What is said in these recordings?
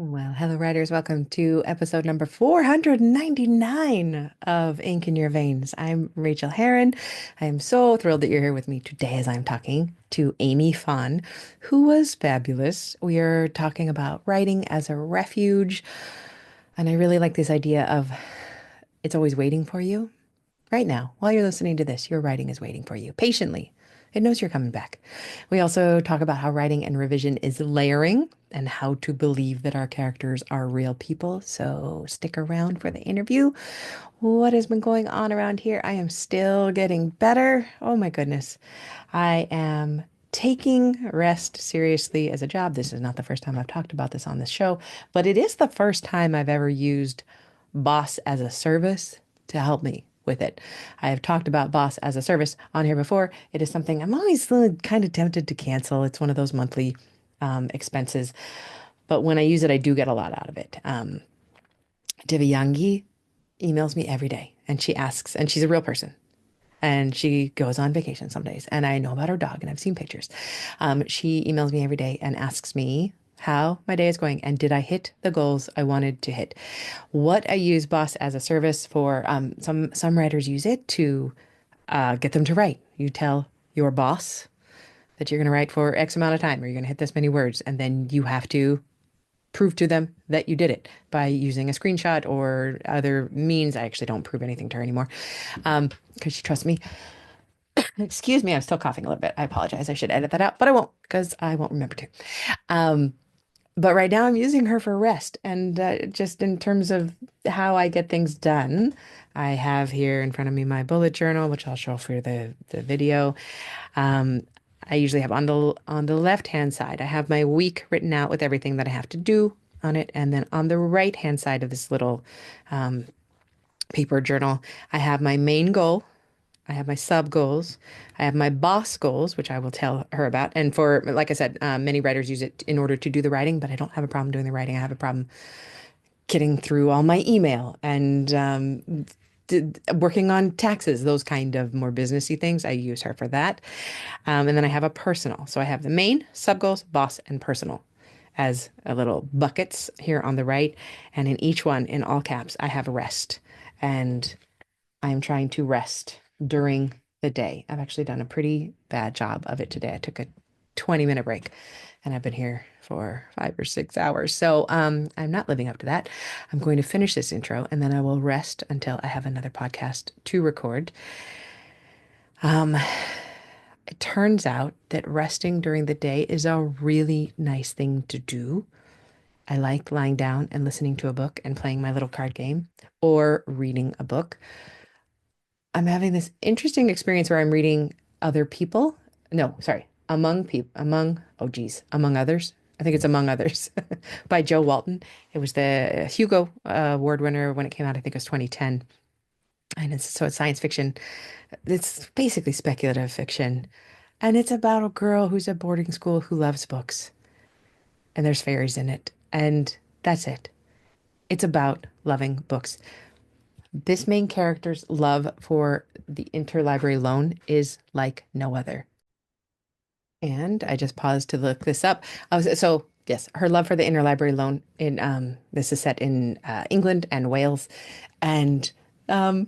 Well, hello, writers. Welcome to episode number 499 of Ink in Your Veins. I'm Rachel Herron. I am so thrilled that you're here with me today as I'm talking to Aimee Phan, who was fabulous. We are talking about writing as a refuge, and I really like this idea of it's always waiting for you. Right now, while you're listening to this, your writing is waiting for you patiently. It knows you're coming back. We also talk about how writing and revision is layering and how to believe that our characters are real people. So stick around for the interview. What has been going on around here? I am still getting better. Oh my goodness. I am taking rest seriously as a job. This is not the first time I've talked about this on this show, but it is the first time I've ever used Boss as a service to help me with it. I have talked about Boss as a service on here before. It is something I'm always kind of tempted to cancel. It's one of those monthly expenses, but when I use it, I do get a lot out of it. Divyangi emails me every day and she asks, and she's a real person. And she goes on vacation some days, and I know about her dog, and I've seen pictures. She emails me every day and asks me how my day is going and did I hit the goals I wanted to hit. What I use Boss as a service for, some writers use it to get them to write. You tell your boss that you're going to write for X amount of time, or you're going to hit this many words, and then you have to prove to them that you did it by using a screenshot or other means. I actually don't prove anything to her anymore because she trusts me. Excuse me, I'm still coughing a little bit. I apologize. I should edit that out, but I won't because I won't remember to. Um, but right now I'm using her for rest. And just in terms of how I get things done, I have here in front of me my bullet journal, which I'll show for the video. Um, I usually have on the left-hand side, I have my week written out with everything that I have to do on it. And then on the right-hand side of this little um, paper journal, I have my main goal. I have my sub goals. I have my boss goals, which I will tell her about. And for, like I said, many writers use it in order to do the writing, but I don't have a problem doing the writing. I have a problem getting through all my email and working on taxes, those kind of more businessy things. I use her for that. And then I have a personal. So I have the main, sub goals, boss, and personal as a little buckets here on the right. And in each one, in all caps, I have rest. And I am trying to rest during the day. I've actually done a pretty bad job of it today. I took a 20-minute break and I've been here for 5 or 6 hours. So I'm not living up to that. I'm going to finish this intro and then I will rest until I have another podcast to record. Um, it turns out that resting during the day is a really nice thing to do. I like lying down and listening to a book and playing my little card game or reading a book. I'm having this interesting experience where I'm reading other people. No, sorry, among people, oh geez, among others. I think it's Among Others by Joe Walton. It was the Hugo Award winner when it came out. I think it was 2010. And it's science fiction. It's basically speculative fiction. And it's about a girl who's at boarding school who loves books. And there's fairies in it. And that's it. It's about loving books. This main character's love for the interlibrary loan is like no other. And I just paused to look this up. So yes, her love for the interlibrary loan in this is set in England and Wales, and um,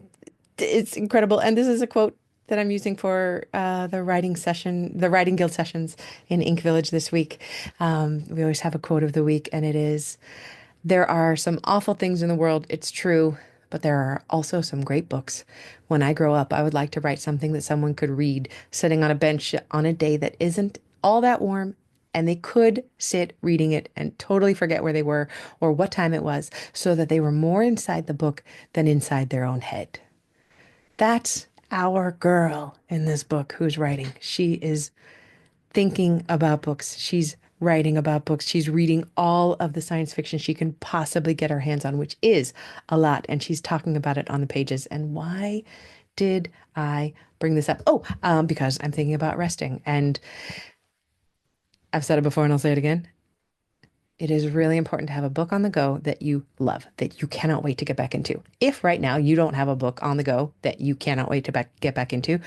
it's incredible. And this is a quote that I'm using for the writing guild sessions in Ink Village this week. We always have a quote of the week, and it is, "There are some awful things in the world, it's true, but there are also some great books. When I grow up, I would like to write something that someone could read sitting on a bench on a day that isn't all that warm, and they could sit reading it and totally forget where they were or what time it was, so that they were more inside the book than inside their own head." That's our girl in this book who's writing. She is thinking about books. She's writing about books. She's reading all of the science fiction she can possibly get her hands on, which is a lot. And she's talking about it on the pages. And why did I bring this up? Oh, because I'm thinking about resting. And I've said it before and I'll say it again. It is really important to have a book on the go that you love, that you cannot wait to get back into. If right now you don't have a book on the go that you cannot wait to get back into,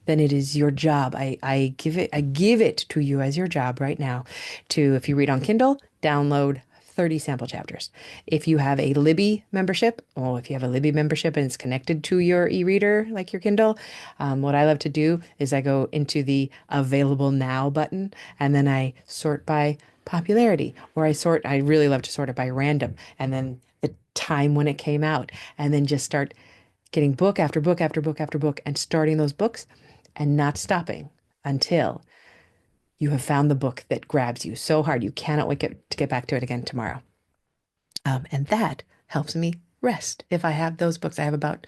then it is your job. I give it to you as your job right now to, if you read on Kindle, download 30 sample chapters. If you have a Libby membership, oh, if you have a Libby membership and it's connected to your e-reader, like your Kindle, what I love to do is I go into the available now button and then I sort by popularity, or I really love to sort it by random and then the time when it came out, and then just start getting book after book after book after book and starting those books and not stopping until you have found the book that grabs you so hard you cannot wait to get back to it again tomorrow. And that helps me rest. If I have those books, I have about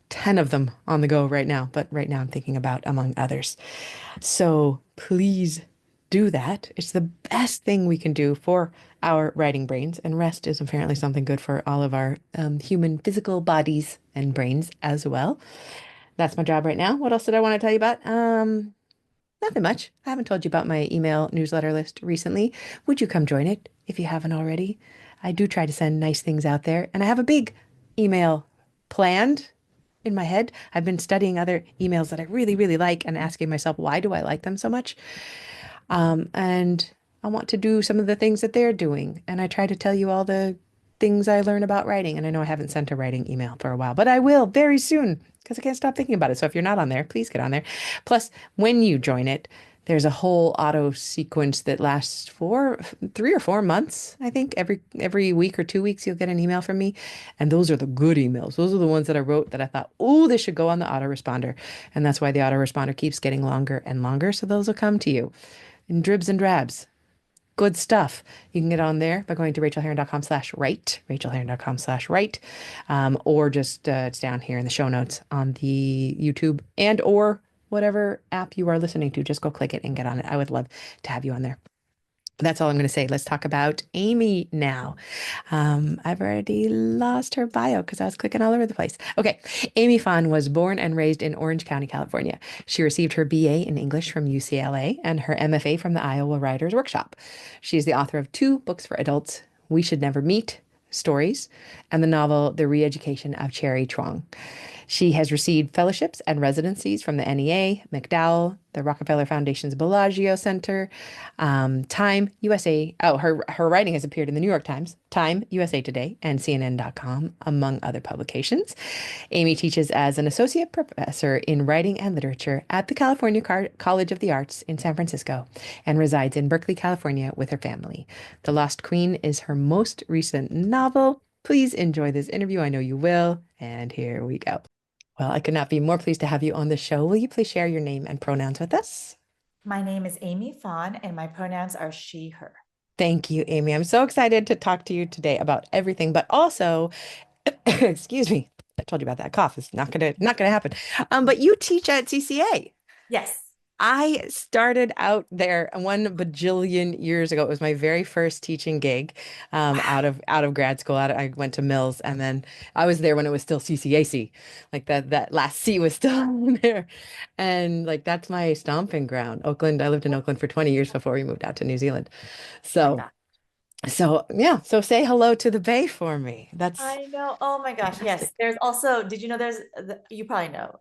10 of them on the go right now, but right now I'm thinking about among others. So please do that. It's the best thing we can do for our writing brains, and rest is apparently something good for all of our human physical bodies and brains as well. That's my job right now. What else did I want to tell you about? Nothing much. I haven't told you about my email newsletter list recently. Would you come join it if you haven't already? I do try to send nice things out there, and I have a big email planned in my head. I've been studying other emails that I really, really like and asking myself, why do I like them so much? And I want to do some of the things that they're doing. And I try to tell you all the things I learn about writing. And I know I haven't sent a writing email for a while, but I will very soon because I can't stop thinking about it. So if you're not on there, please get on there. Plus, when you join it, there's a whole auto sequence that lasts for 3 or 4 months. I think every week or 2 weeks you'll get an email from me, and those are the good emails. Those are the ones that I wrote that I thought, oh, this should go on the autoresponder, and that's why the autoresponder keeps getting longer and longer. So those will come to you in dribs and drabs. Good stuff. You can get on there by going to rachelherron.com/write, rachelherron.com/write, or just it's down here in the show notes on the YouTube and or whatever app you are listening to. Just go click it and get on it. I would love to have you on there. That's all I'm going to say. Let's talk about Aimee now. I've already lost her bio because I was clicking all over the place. Okay. Aimee Phan was born and raised in Orange County, California. She received her BA in English from UCLA and her MFA from the Iowa Writers Workshop. She's the author of 2 books for adults, We Should Never Meet Stories, and the novel The Reeducation of Cherry Truong. She has received fellowships and residencies from the NEA, MacDowell, the Rockefeller Foundation's Bellagio Center, Time, USA. Oh, her writing has appeared in the New York Times, Time, USA Today, and CNN.com, among other publications. Aimee teaches as an associate professor in writing and literature at the California College of the Arts in San Francisco and resides in Berkeley, California with her family. The Lost Queen is her most recent novel. Please enjoy this interview. I know you will. And here we go. Well, I could not be more pleased to have you on the show. Will you please share your name and pronouns with us? My name is Aimee Phan, and my pronouns are she, her. Thank you, Aimee. I'm so excited to talk to you today about everything, but also, excuse me, I told you about that cough. It's not gonna happen. But you teach at CCA. Yes. I started out there 1 bajillion years ago. It was my very first teaching gig, out of grad school. I went to Mills, and then I was there when it was still CCAC, like that last C was still there, and like that's my stomping ground. Oakland. I lived in Oakland for 20 years before we moved out to New Zealand. My So God. so yeah. So say hello to the Bay for me. That's I know. Oh my gosh. Yes. fantastic. There's also, did you know you probably know,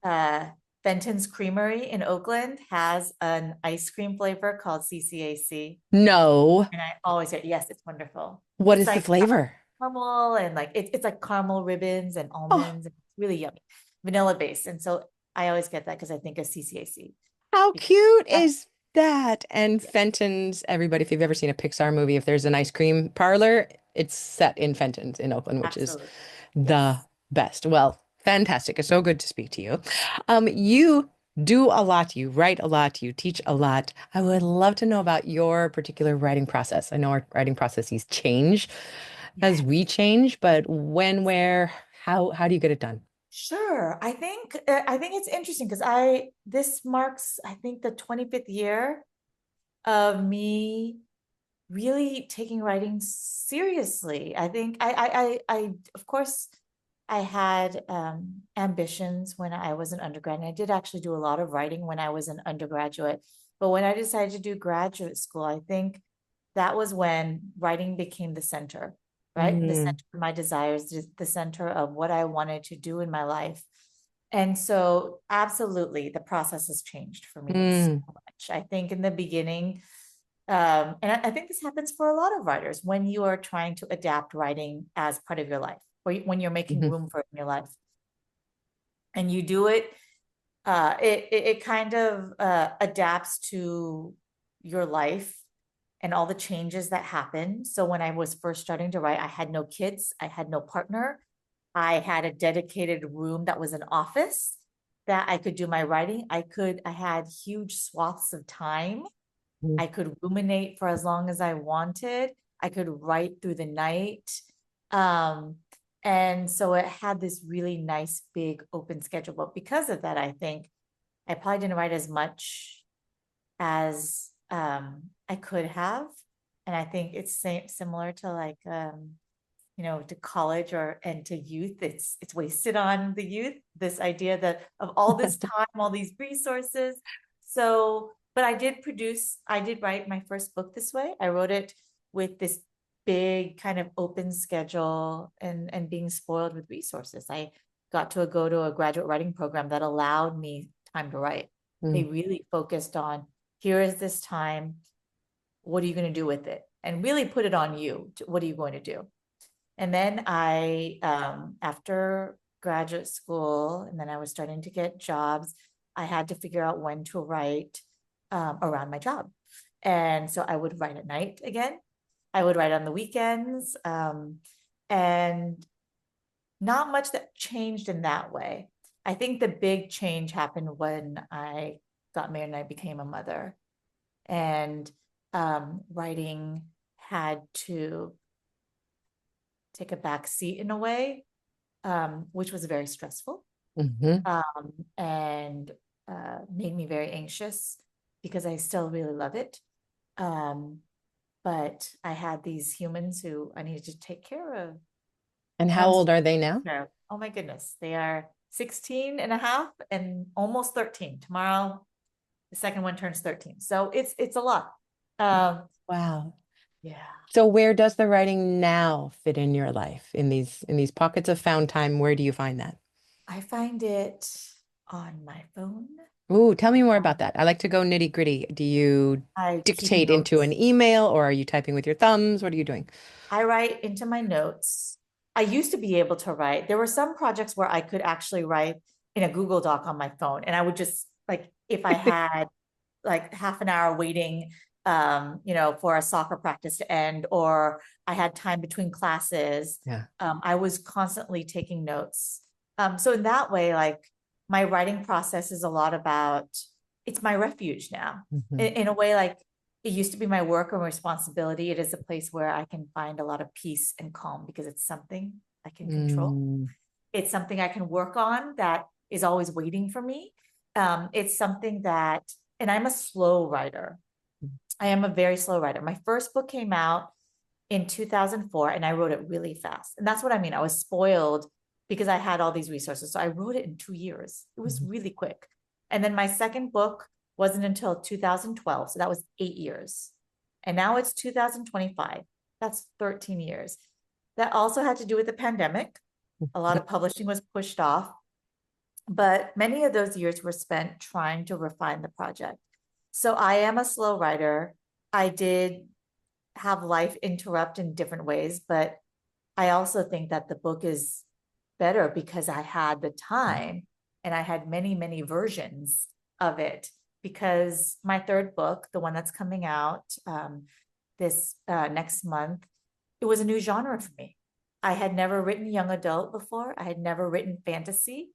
uh, Benton's Creamery in Oakland has an ice cream flavor called CCAC. No. And I always get, yes, it's wonderful. What It's is the like flavor? caramel and like, it's like caramel ribbons and Oh. almonds. It's really yummy. Vanilla based. And so I always get that because I think of CCAC. How Because cute that's, is that? And yeah, Fenton's, everybody, if you've ever seen a Pixar movie, if there's an ice cream parlor, it's set in Fenton's in Oakland, which is absolutely. the Yes. best. Well, fantastic. It's so good to speak to you. You do a lot, you write a lot, you teach a lot. I would love to know about your particular writing process. I know our writing processes change as we Yes. change, but when, where, how do you get it done? Sure. I think it's interesting because this marks I think the 25th year of me really taking writing seriously. I think I of course I had ambitions when I was an undergrad, and I did actually do a lot of writing when I was an undergraduate. But when I decided to do graduate school, I think that was when writing became the center, right? The Mm, center of my desires, the center of what I wanted to do in my life. And so, absolutely, the process has changed for me so mm, much. I think in the beginning, And I think this happens for a lot of writers when you are trying to adapt writing as part of your life, or when you're making Mhm. room for it in your life, and you do it. It kind of adapts to your life and all the changes that happen. So when I was first starting to write, I had no kids, I had no partner. I had a dedicated room that was an office that I could do my writing. I had huge swaths of time. Mhm. I could ruminate for as long as I wanted. I could write through the night. Um, and so it had this really nice, big, open schedule. But because of that, I think I probably didn't write as much as I could have. And I think it's similar to like to college or and to youth. It's wasted on the youth, this idea that of all this time, all these resources. So, but I did write my first book this way. I wrote it with this big kind of open schedule and being spoiled with resources. I got to go to a graduate writing program that allowed me time to write. They Mm. really focused on, here is this time, what are you going to do with it? And really put it on you. What are you going to do? And then after graduate school, and then I was starting to get jobs, I had to figure out when to write around my job. And so I would write at night again. I would write on the weekends. And not much that changed in that way. I think the big change happened when I got married and I became a mother. And writing had to take a back seat in a way, which was very stressful, Mhm. and made me very anxious because I still really love it. Um, but I had these humans who I needed to take care of. And And how old are they now? oh my goodness, they are 16 and a half and almost 13. Tomorrow, the second one turns 13. So it's a lot. Um, Wow. yeah. So where does the writing now fit in your life? In these pockets of found time, where do you find that? I find it on my phone. Ooh, tell me more about Um, that. I like to go nitty gritty. Do you I keep dictate into an notes. email or are you typing with your thumbs? What are you doing? I write into my notes. I used to be able to write. There were some projects where I could actually write in a Google Doc on my phone. And I would just like, if I had like half an hour waiting, for a soccer practice to end, or I had time between classes, Yeah. I was constantly taking notes. So in that way, like my writing process is a lot about, it's my refuge now. Mhm. In a way, like it used to be my work and responsibility. It is a place where I can find a lot of peace and calm because it's something I can control. Mm. It's something I can work on that is always waiting for me. It's something that, and I'm a slow writer. I am a very slow writer. My first book came out in 2004 and I wrote it really fast. And that's what I mean. I was spoiled because I had all these resources. So I wrote it in 2 years. It was Mhm. really quick. And then my second book wasn't until 2012. So that was 8 years. And now it's 2025. That's 13 years. That also had to do with the pandemic. A lot of publishing was pushed off, but many of those years were spent trying to refine the project. So I am a slow writer. I did have life interrupt in different ways, but I also think that the book is better because I had the time and I had many, many versions of it. Because my third book, the one that's coming out this next month, it was a new genre for me. I had never written young adult before. I had never written fantasy.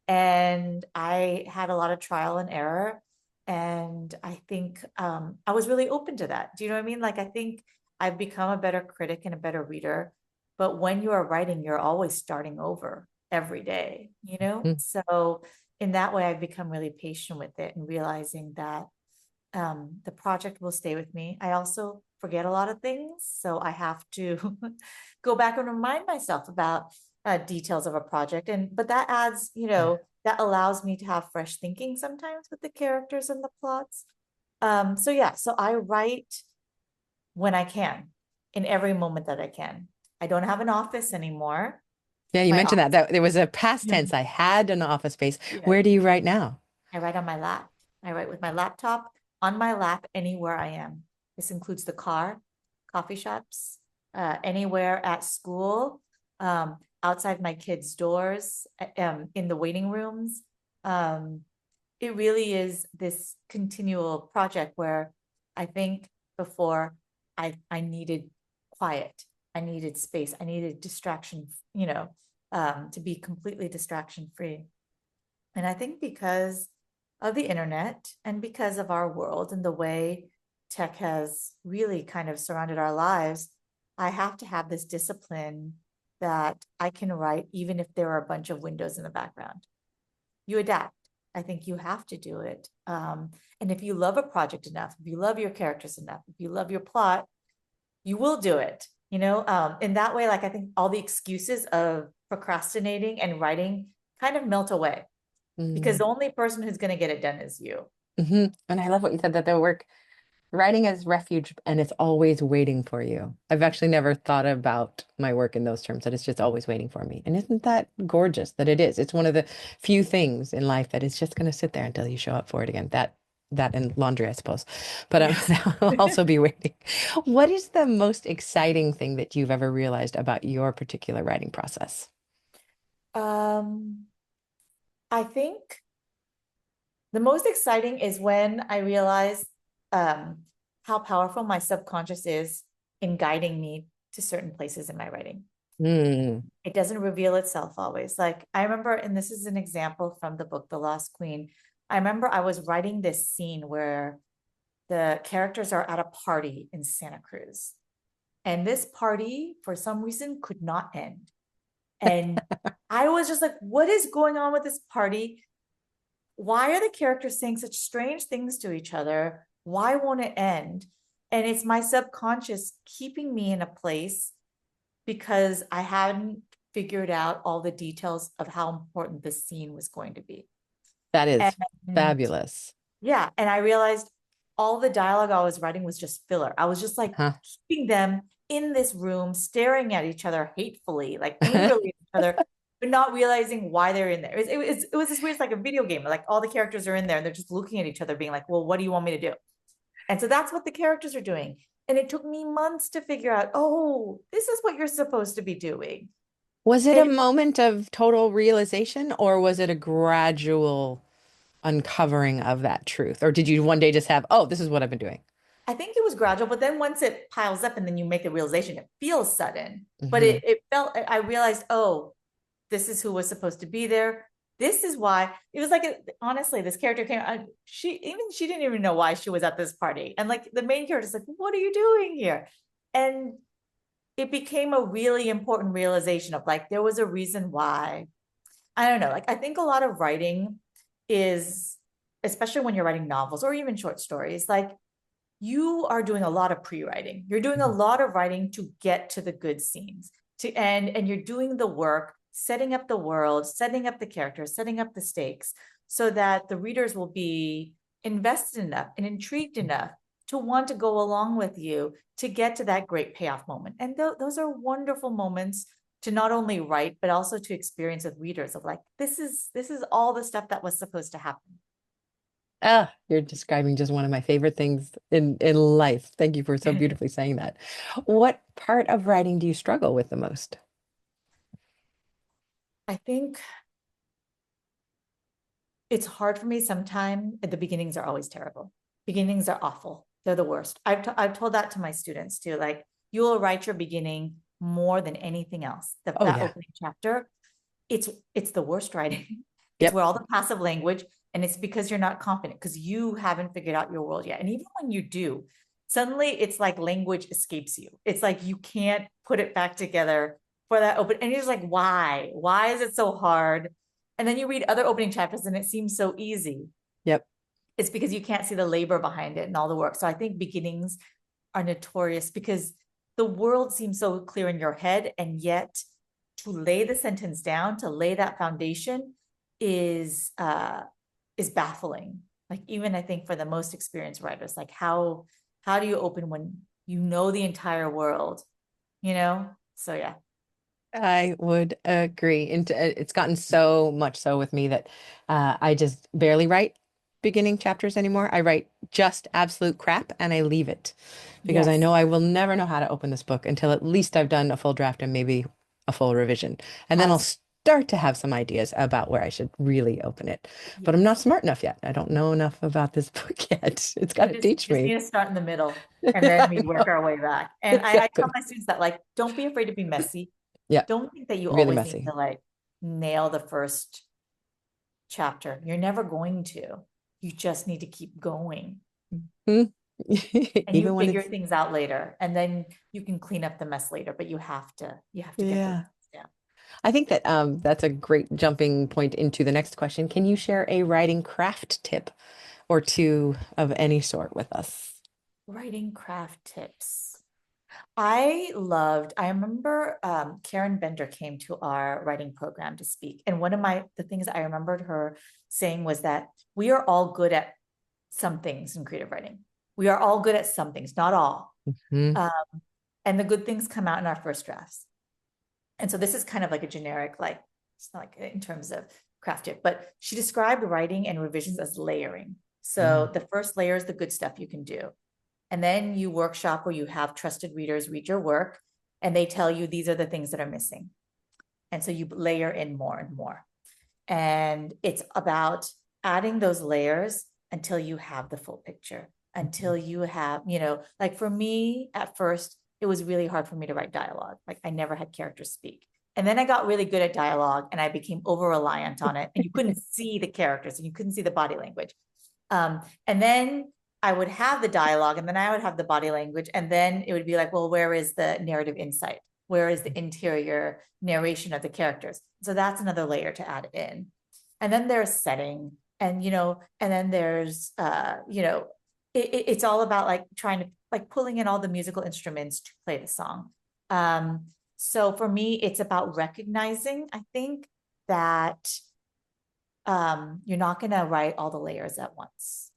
And I had a lot of trial and error. And I think I was really open to that. Do you know what I mean? Like, I think I've become a better critic and a better reader. But when you are writing, you're always starting over every day, you know? Mhm. So, in that way, I've become really patient with it and realizing that the project will stay with me. I also forget a lot of things, so I have to go back and remind myself about details of a project. And but that adds, Yeah. that allows me to have fresh thinking sometimes with the characters and the plots. So yeah, so I write when I can, in every moment that I can. I don't have an office anymore. Yeah, you My mentioned office, that there was a past yeah, tense. I had an office space. yeah. Where do you write now? I write on my lap. I write with my laptop on my lap anywhere I am. This includes the car, coffee shops, anywhere at school, outside my kids' doors, in the waiting rooms. Um, it really is this continual project where I think before I needed quiet, I needed space, I needed distraction, to be completely distraction free. And I think because of the internet and because of our world and the way tech has really kind of surrounded our lives, I have to have this discipline that I can write even if there are a bunch of windows in the background. You adapt. I think you have to do it. And if you love a project enough, if you love your characters enough, if you love your plot, you will do it. In that way, like I think all the excuses of procrastinating and writing kind of melt away because Mm. the only person who's going to get it done is you. And I love what you said that the work writing is refuge and it's always waiting for you. I've actually never thought about my work in those terms, that it's just always waiting for me. And isn't that gorgeous that it is? It's one of the few things in life that is just going to sit there until you show up for it again. That and laundry, I suppose. But Yes. I'll also be waiting. What is the most exciting thing that you've ever realized about your particular writing process? um, I think the most exciting is when I realize um, how powerful my subconscious is in guiding me to certain places in my writing. Hmm. It doesn't reveal itself always. Like I remember, and this is an example from the book The Lost Queen. I remember I was writing this scene where the characters are at a party in Santa Cruz. And this party, for some reason, could not end. And I was just like, what is going on with this party? Why are the characters saying such strange things to each other? Why won't it end? And it's my subconscious keeping me in a place because I hadn't figured out all the details of how important this scene was going to be. That is And fabulous. yeah, and I realized all the dialogue I was writing was just filler. I was just like Huh? keeping them in this room, staring at each other hatefully, like angrily at each other, but not realizing why they're in there. It was this weird, it's like a video game, like all the characters are in there and they're just looking at each other, being like, well, what do you want me to do? And so that's what the characters are doing. And it took me months to figure out, oh, this is what you're supposed to be doing. Was it a And moment of total realization or was it a gradual uncovering of that truth? Or did you one day just have, oh, this is what I've been doing? I think it was gradual, but then once it piles up and then you make the realization, it feels sudden. But Hmm. it felt, I realized, oh, this is who was supposed to be there. This is why it was like, honestly, this character came, she didn't even know why she was at this party. And like the main character is like, what are you doing here? And it became a really important realization of like, there was a reason why. I don't know. Like, I think a lot of writing is, especially when you're writing novels or even short stories, like you are doing a lot of pre-writing. You're doing a lot of writing to get to the good scenes. And you're doing the work, setting up the world, setting up the characters, setting up the stakes so that the readers will be invested enough and intrigued enough to want to go along with you to get to that great payoff moment. And those are wonderful moments to not only write but also to experience with readers of like this is all the stuff that was supposed to happen. Ah, you're describing just one of my favorite things in life. Thank you for so beautifully saying that. What part of writing do you struggle with the most? I think it's hard for me sometimes. The beginnings are always terrible. Beginnings are awful. They're the worst. I've told that to my students too. Like you will write your beginning more than anything else. Oh That yeah. opening chapter, it's the worst writing. It's Yep. where all the passive language, and it's because you're not confident because you haven't figured out your world yet. And even when you do, suddenly it's like language escapes you. It's like you can't put it back together for that open. And you're just like, why? Why is it so hard? And then you read other opening chapters and it seems so easy. Yep. It's because you can't see the labor behind it and all the work. So I think beginnings are notorious because the world seems so clear in your head, and yet to lay the sentence down, to lay that foundation is baffling. Like even I think for the most experienced writers, like how do you open when you know the entire world, you know? So yeah. I would agree. And it's gotten so much so with me that I just barely write beginning chapters anymore. I write just absolute crap and I leave it because I Yes. know I will never know how to open this book until at least I've done a full draft and maybe a full revision. And then I'll As start to have some ideas about where I should really open it. But I'm not yes. smart enough yet. I don't know enough about this book yet. It's got You to just teach just need me. to start in the middle and then we work our way back. And I tell Exactly. my students that like, don't be afraid to be messy. Yeah, Don't think that you really always need messy. to like nail the first chapter. You're never going to. You just need to keep going. Hmm. And you Even when figure it's, things out later. And then you can clean up the mess later, but you have to get those yeah. things down. I think that that's a great jumping point into the next question. Can you share a writing craft tip or two of any sort with us? Writing craft tips. I remember Karen Bender came to our writing program to speak. And one of the things I remembered her saying was that we are all good at some things in creative writing. We are all good at some things, not all. Hmm. Um, and the good things come out in our first drafts. And so this is kind of like a generic, like, it's not like in terms of craft tip, but she described writing and revisions as layering. So the first layer is the good stuff you can do. And then you workshop where you have trusted readers read your work and they tell you these are the things that are missing. And so you layer in more and more. And it's about adding those layers until you have the full picture, until you have, like for me at first, it was really hard for me to write dialogue. Like I never had characters speak. And then I got really good at dialogue and I became over reliant on it. And you couldn't see the characters and you couldn't see the body language. And then I would have the dialogue and then I would have the body language. And then it would be like, well, where is the narrative insight? Where is the interior narration of the characters? So that's another layer to add in. And then there's setting and then there's, it's all about like trying to like pulling in all the musical instruments to play the song. So for me, it's about recognizing, I think, that you're not going to write all the layers at once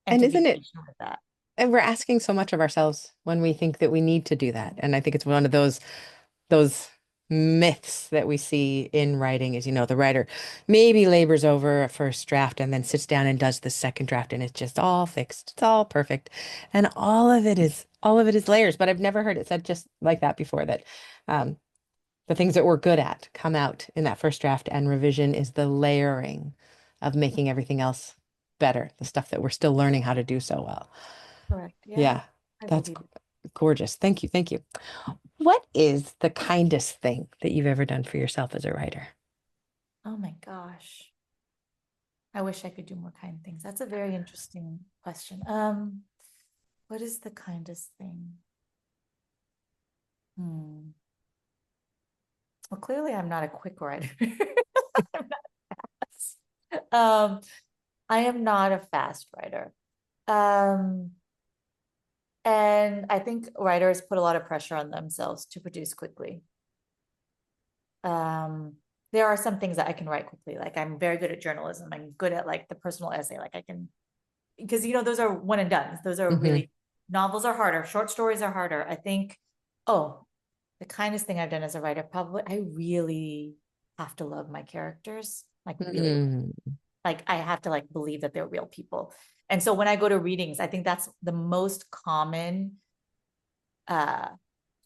and And to be isn't it, patient with that. and we're asking so much of ourselves when we think that we need to do that. And I think it's one of those myths that we see in writing is, the writer maybe labors over a first draft and then sits down and does the second draft and it's just all fixed. It's all perfect. And all of it is layers, but I've never heard it said just like that before that um, the things that we're good at come out in that first draft and revision is the layering of making everything else better, the stuff that we're still learning how to do so well. Correct. Yeah, Yeah, I that's believe it. gorgeous. Thank you. Thank you. What is the kindest thing that you've ever done for yourself as a writer? Oh my gosh. I wish I could do more kind things. That's a very interesting question. What is the kindest thing? Hmm. Well, clearly I'm not a quick writer. I'm not fast. I am not a fast writer. Um, and I think writers put a lot of pressure on themselves to produce quickly. Um, there are some things that I can write quickly. Like I'm very good at journalism. I'm good at like the personal essay. Like I can, because those are one and done. Those are Hmm. really novels are harder. Short stories are harder. I think, oh, the kindest thing I've done as a writer, probably I really have to love my characters. Like really, Mm. like I have to like believe that they're real people. And so when I go to readings, I think that's the most common uh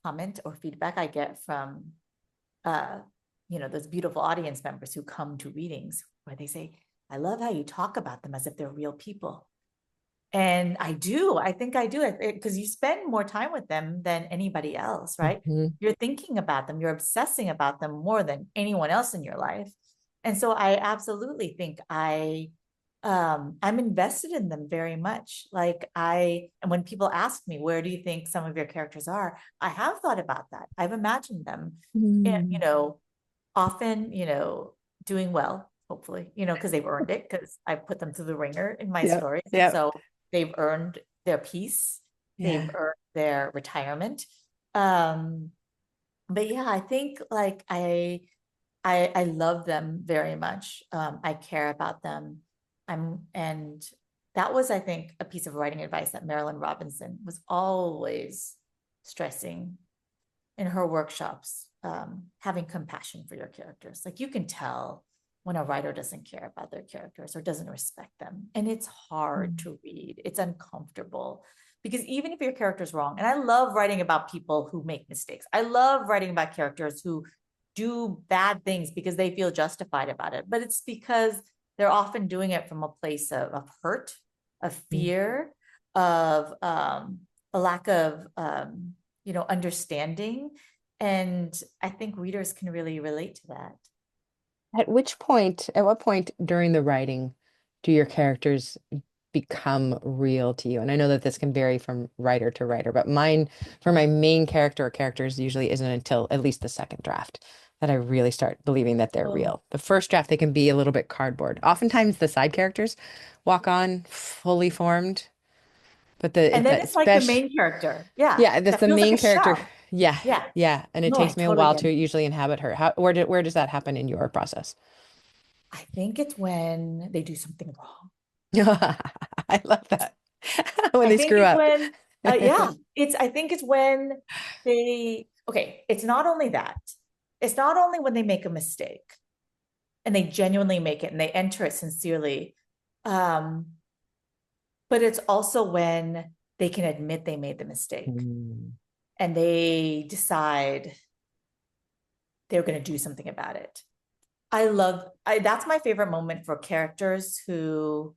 comment or feedback I get from uh those beautiful audience members who come to readings where they say, I love how you talk about them as if they're real people. And I do. I think I do it because you spend more time with them than anybody else, right? Mhm. You're thinking about them, you're obsessing about them more than anyone else in your life. And so I absolutely think I'm invested in them very much. And when people ask me, where do you think some of your characters are? I have thought about that. I've imagined them, and, Mm. often, doing well, hopefully, because they've earned it, because I put them through the ringer in my Yep. stories. And Yep. so they've earned their peace, they've Yeah. earned their retirement. Um, but yeah, I think like I love them very much. I care about them. And that was, I think, a piece of writing advice that Marilyn Robinson was always stressing in her workshops, having compassion for your characters. Like you can tell when a writer doesn't care about their characters or doesn't respect them. And it's hard to read. It's uncomfortable because even if your character's wrong, and I love writing about people who make mistakes. I love writing about characters who do bad things because they feel justified about it. But it's because they're often doing it from a place of hurt, of fear, of a lack of understanding. And I think readers can really relate to that. At what point during the writing do your characters become real to you? And I know that this can vary from writer to writer, but mine, for my main character or characters, usually isn't until at least the second draft that I really start believing that they're Oh. real. The first draft, they can be a little bit cardboard. Oftentimes, the side characters walk on fully formed, but And then that it's like the special, main character. Yeah. yeah, that's That the feels like main a character. shell. Yeah, Yeah. yeah, and it No, I takes me a totally while get to it. usually inhabit her. Where does that happen in your process? I think it's when they do something wrong. I love that. When I they think screw it's up. when, I think it's when it's not only that. It's not only when they make a mistake and they genuinely make it and they enter it sincerely. Um, but it's also when they can admit they made the mistake Mm. and they decide they're going to do something about it. That's my favorite moment for characters who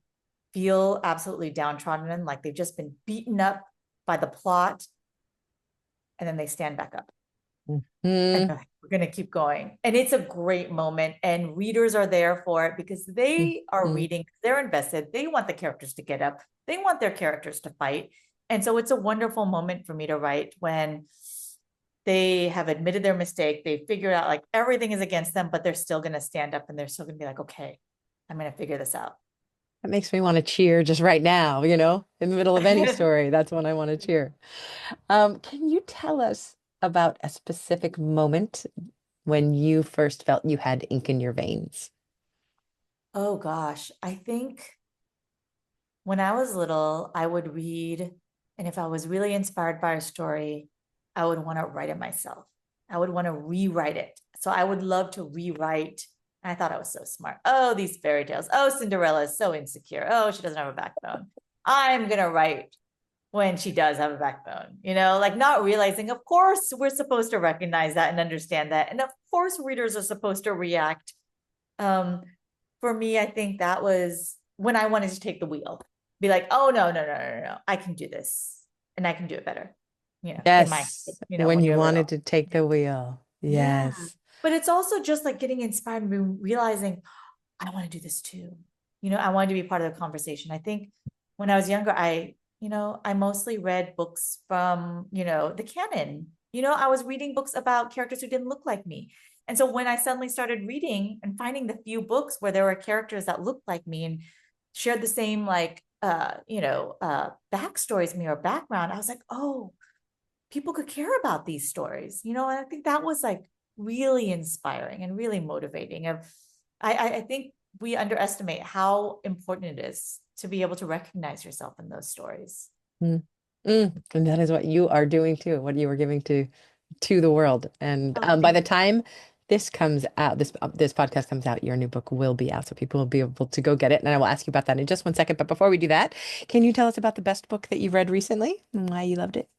feel absolutely downtrodden, like they've just been beaten up by the plot, and then they stand back up and Mm. we're going to keep going. And it's a great moment, and readers are there for it because they are Mm. reading, they're invested, they want the characters to get up, they want their characters to fight. And so it's a wonderful moment for me to write when they have admitted their mistake, they figured out like everything is against them, but they're still going to stand up and they're still going to be like, okay, I'm going to figure this out. That makes me want to cheer just right now, in the middle of any story. That's when I want to cheer. Can you tell us about a specific moment when you first felt you had ink in your veins? Oh gosh, I think when I was little, I would read, and if I was really inspired by a story, I would want to write it myself. I would want to rewrite it. So I would love to rewrite. I thought I was so smart. Oh, these fairy tales. Oh, Cinderella is so insecure. Oh, she doesn't have a backbone. I'm going to write when she does have a backbone, like not realizing, of course, we're supposed to recognize that and understand that. And of course, readers are supposed to react. Um, for me, I think that was when I wanted to take the wheel, be like, oh, no, no, no, no, no, no. I can do this and I can do it better, in my, Yes, when when you you're wanted little. to take Yeah. the wheel. Yeah. Yes. But it's also just like getting inspired and realizing, I want to do this too. I wanted to be part of the conversation. I think when I was younger, I mostly read books from, the canon. I was reading books about characters who didn't look like me. And so when I suddenly started reading and finding the few books where there were characters that looked like me and shared the same like backstories me or background, I was like, oh, people could care about these stories, and I think that was like really inspiring and really motivating. I think we underestimate how important it is to be able to recognize yourself in those stories. Mm. And that is what you are doing too, what you are giving to the world. And Oh, by thank the you. time this comes out, this podcast comes out, your new book will be out, so people will be able to go get it. And I will ask you about that in just one second. But before we do that, can you tell us about the best book that you've read recently and why you loved it?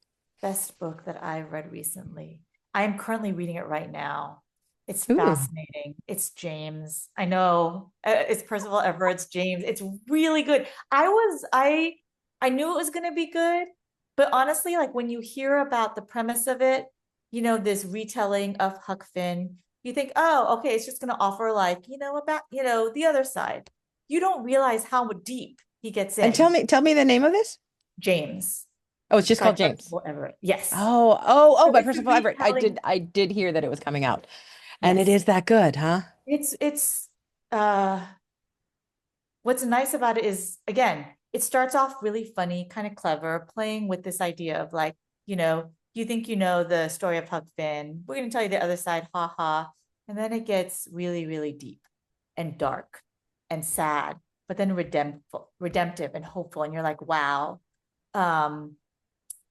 Best book that I've read recently. I am currently reading it right now. It's Ooh. fascinating. It's James. I know it's Percival Everett's James. It's really good. I knew it was going to be good, but honestly, like when you hear about the premise of it, this retelling of Huck Finn, you think, oh, okay, it's just going to offer like, about, the other side. You don't realize how deep he gets And in. tell me the name of this. James Oh, it's just by called James. Percival Everett. Yes. Oh, So by it's a Percival Everett. retelling. I did hear that it was coming out. And it Yes. is that good, huh? It's uh what's nice about it is again, it starts off really funny, kind of clever, playing with this idea of like, you think you know the story of Huck Finn. We're gonna tell you the other side, ha ha. And then it gets really, really deep and dark and sad, but then redemptive and hopeful. And you're like, wow. Um,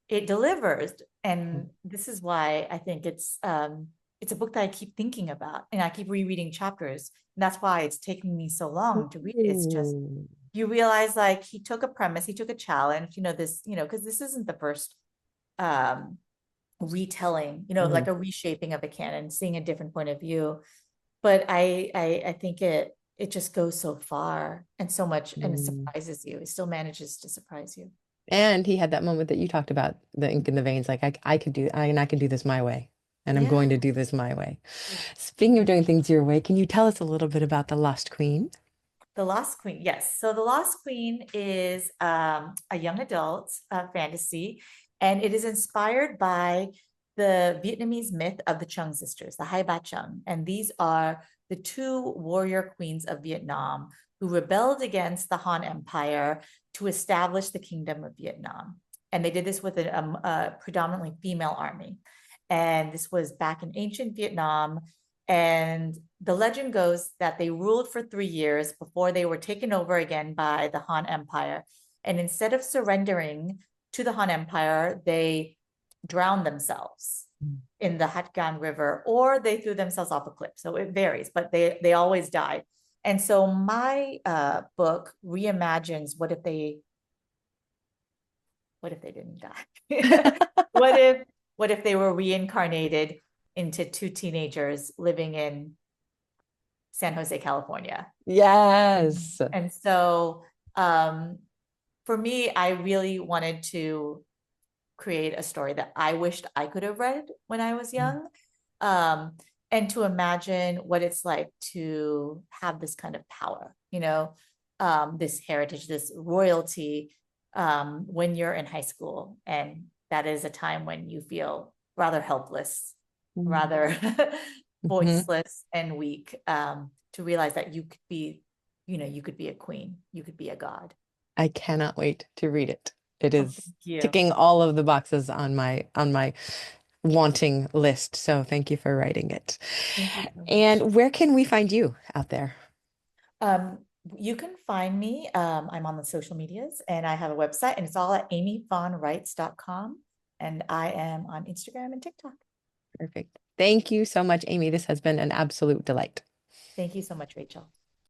it delivers. And this is why I think it's it's a book that I keep thinking about, and I keep rereading chapters. And that's why it's taking me so long to read it. It's just, Ooh. you realize like he took a premise, he took a challenge, this, because this isn't the first um retelling, like Mhm. a reshaping of a canon, seeing a different point of view. But I think it just goes so far and so much, and it Mm. surprises you. It still manages to surprise you. And he had that moment that you talked about, the ink in the veins, like I can do this my way, and I'm going Yeah. to do this my way. Speaking of doing things your way, can you tell us a little bit about The Lost Queen? The Lost Queen, yes. So The Lost Queen is a young adult fantasy, and it is inspired by the Vietnamese myth of the Chung sisters, the Hai Ba Chung. And these are the two warrior queens of Vietnam who rebelled against the Han Empire to establish the Kingdom of Vietnam. And they did this with a predominantly female army. And this was back in ancient Vietnam. And the legend goes that they ruled for 3 years before they were taken over again by the Han Empire. And instead of surrendering to the Han Empire, they drowned themselves in the Hat Gan River, or they threw themselves off a cliff. So it varies, but they always died. And so my book reimagines what if they didn't die? what if what if they were reincarnated into two teenagers living in San Jose, California? Yes. And so um, for me, I really wanted to create a story that I wished I could have read when I was young. Um, and to imagine what it's like to have this kind of power, this heritage, this royalty, when you're in high school. And that is a time when you feel rather helpless, rather Mhm. voiceless and weak, to realize that you could be a queen, you could be a god. I cannot wait to read it. It Oh, is thank you. ticking all of the boxes on my wanting list. So thank you for writing it. Thank you so much. And where can we find you out there? Um, you can find me. I'm on the social medias, and I have a website, and it's all at aimeephanwrites.com. And I am on Instagram and TikTok. Perfect. Thank you so much, Aimee. This has been an absolute delight. Thank you so much, Rachel.